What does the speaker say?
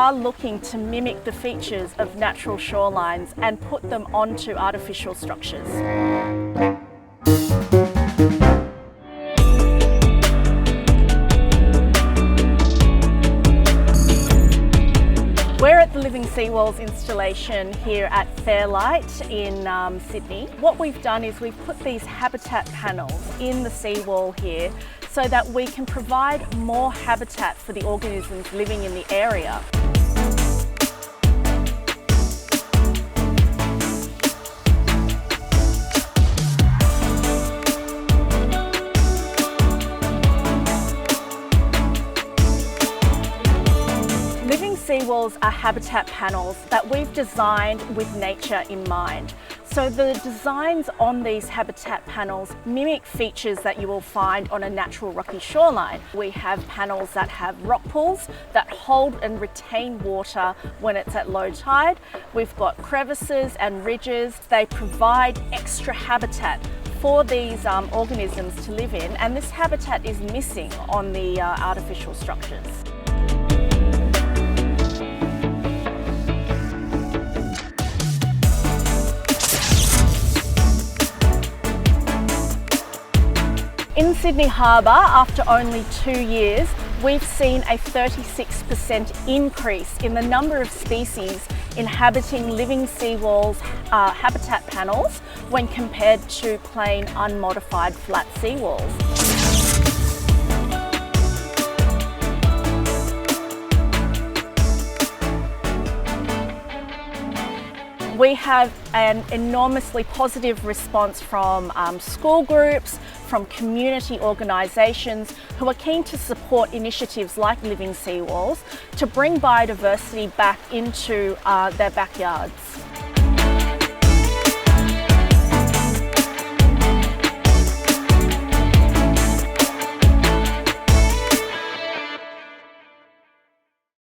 are looking to mimic the features of natural shorelines and put them onto artificial structures. We're at the Living Seawalls installation here at Fairlight in Sydney. What we've done is we've put these habitat panels in the seawall here so that we can provide more habitat for the organisms living in the area. Seawalls are habitat panels that we've designed with nature in mind. So the designs on these habitat panels mimic features that you will find on a natural rocky shoreline. We have panels that have rock pools that hold and retain water when it's at low tide. We've got crevices and ridges. They provide extra habitat for these organisms to live in, and this habitat is missing on the artificial structures. In Sydney Harbour, after only 2 years, we've seen a 36% increase in the number of species inhabiting Living Seawalls habitat panels when compared to plain unmodified flat seawalls. We have an enormously positive response from school groups, from community organisations who are keen to support initiatives like Living Seawalls to bring biodiversity back into their backyards.